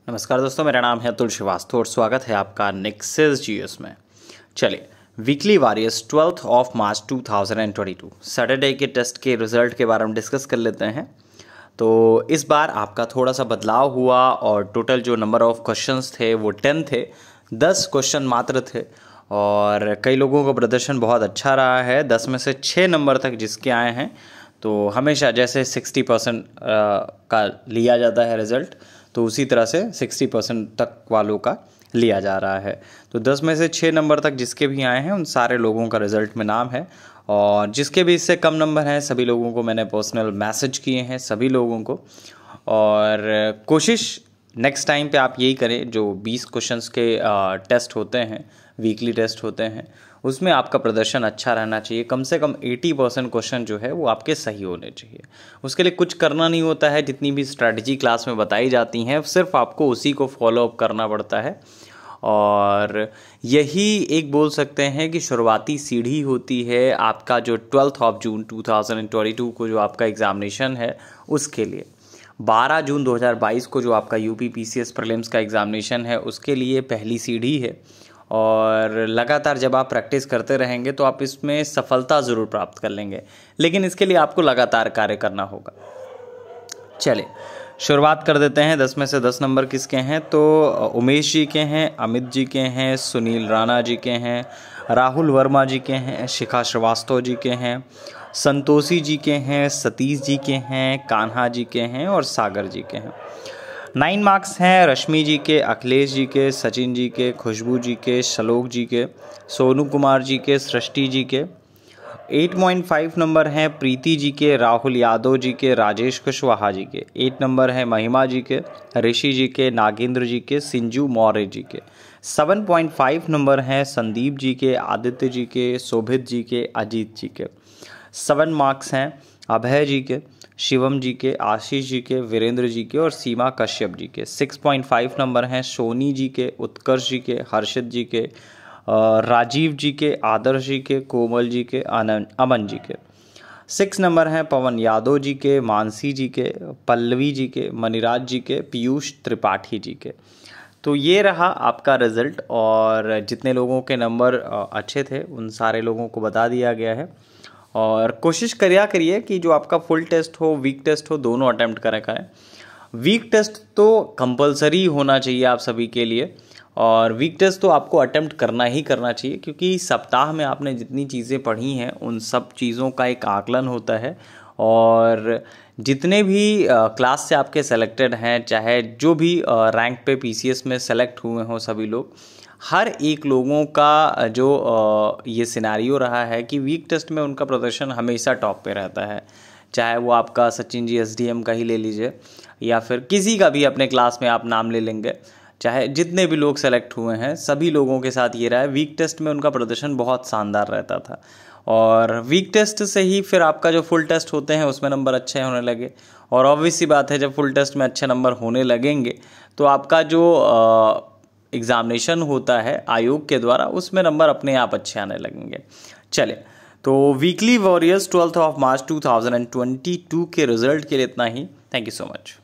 नमस्कार दोस्तों, मेरा नाम है अतुल श्रीवास्तव और स्वागत है आपका नेक्सस जीएस में। चलिए, weekly warriors 12 of March 2022 Saturday के टेस्ट के रिजल्ट के बारे में डिस्कस कर लेते हैं। तो इस बार आपका थोड़ा सा बदलाव हुआ और टोटल जो नंबर ऑफ क्वेश्चंस थे वो 10 थे, 10 क्वेश्चन मात्र थे और कई लोगों का प्रदर्शन बहुत अच्छा रहा है। 10 में से 6 नंबर तक जिसके आए हैं, तो हमेशा जैसे 60% का लिया जाता है रिज़ल्ट, तो उसी तरह से 60% तक वालों का लिया जा रहा है। तो 10 में से 6 नंबर तक जिसके भी आए हैं उन सारे लोगों का रिज़ल्ट में नाम है और जिसके भी इससे कम नंबर हैं सभी लोगों को मैंने पर्सनल मैसेज किए हैं, सभी लोगों को। और कोशिश नेक्स्ट टाइम पे आप यही करें, जो 20 क्वेश्चंस के टेस्ट होते हैं, वीकली टेस्ट होते हैं, उसमें आपका प्रदर्शन अच्छा रहना चाहिए। कम से कम 80% क्वेश्चन जो है वो आपके सही होने चाहिए। उसके लिए कुछ करना नहीं होता है, जितनी भी स्ट्रैटेजी क्लास में बताई जाती हैं सिर्फ आपको उसी को फॉलो अप करना पड़ता है। और यही एक बोल सकते हैं कि शुरुआती सीढ़ी होती है आपका जो 12 ऑफ जून 2022 को जो आपका एग्ज़ामिनेशन है उसके लिए। 12 जून 2022 को जो आपका यूपी पीसीएस प्रीलिम्स का एग्ज़ामिनेशन है उसके लिए पहली सीढ़ी है और लगातार जब आप प्रैक्टिस करते रहेंगे तो आप इसमें सफलता ज़रूर प्राप्त कर लेंगे, लेकिन इसके लिए आपको लगातार कार्य करना होगा। चलिए शुरुआत कर देते हैं। 10 में से 10 नंबर किसके हैं? तो उमेश जी के हैं, अमित जी के हैं, सुनील राणा जी के हैं, राहुल वर्मा जी के हैं, शिखा श्रीवास्तव जी के हैं, संतोषी जी के हैं, सतीश जी के हैं, कान्हा जी के हैं और सागर जी के हैं। 9 मार्क्स हैं रश्मि जी के, अखिलेश जी के, सचिन जी के, खुशबू जी के, श्लोक जी के, सोनू कुमार जी के, सृष्टि जी के। 8.5 नंबर हैं प्रीति जी के, राहुल यादव जी के, राजेश कुशवाहा जी के। 8 नंबर हैं महिमा जी के, ऋषि जी के, नागेंद्र जी के, सिंजू मौर्य जी के। 7.5 नंबर हैं संदीप जी के, आदित्य जी के, शोभित जी के, अजीत जी के। 7 मार्क्स हैं अभय जी के, शिवम जी के, आशीष जी के, वीरेंद्र जी के और सीमा कश्यप जी के। 6.5 नंबर हैं सोनी जी के, उत्कर्ष जी के, हर्षित जी के, राजीव जी के, आदर्श जी के, कोमल जी के, अमन जी के। 6 नंबर हैं पवन यादव जी के, मानसी जी के, पल्लवी जी के, मणिराज जी के, पीयूष त्रिपाठी जी के। तो ये रहा आपका रिज़ल्ट और जितने लोगों के नंबर अच्छे थे उन सारे लोगों को बता दिया गया है। और कोशिश करिए कि जो आपका फुल टेस्ट हो, वीक टेस्ट हो, दोनों अटेम्प्ट करें। वीक टेस्ट तो कंपलसरी होना चाहिए आप सभी के लिए और वीक टेस्ट तो आपको अटेम्प्ट करना ही करना चाहिए, क्योंकि सप्ताह में आपने जितनी चीज़ें पढ़ी हैं उन सब चीज़ों का एक आकलन होता है। और जितने भी क्लास से आपके सेलेक्टेड हैं, चाहे जो भी रैंक पे पीसीएस में सेलेक्ट हुए हों सभी लोग, हर एक लोगों का जो ये सिनारियो रहा है कि वीक टेस्ट में उनका प्रदर्शन हमेशा टॉप पे रहता है। चाहे वो आपका सचिन जी एसडीएम का ही ले लीजिए या फिर किसी का भी अपने क्लास में आप नाम ले लेंगे, चाहे जितने भी लोग सेलेक्ट हुए हैं सभी लोगों के साथ ये रहा है, वीक टेस्ट में उनका प्रदर्शन बहुत शानदार रहता था। और वीक टेस्ट से ही फिर आपका जो फुल टेस्ट होते हैं उसमें नंबर अच्छे होने लगे। और ऑब्वियस सी बात है, जब फुल टेस्ट में अच्छे नंबर होने लगेंगे तो आपका जो एग्ज़ामिनेशन होता है आयोग के द्वारा उसमें नंबर अपने आप अच्छे आने लगेंगे। चलिए, तो वीकली वॉरियर्स 12 ऑफ मार्च 2022 के रिजल्ट के लिए इतना ही। Thank you so much.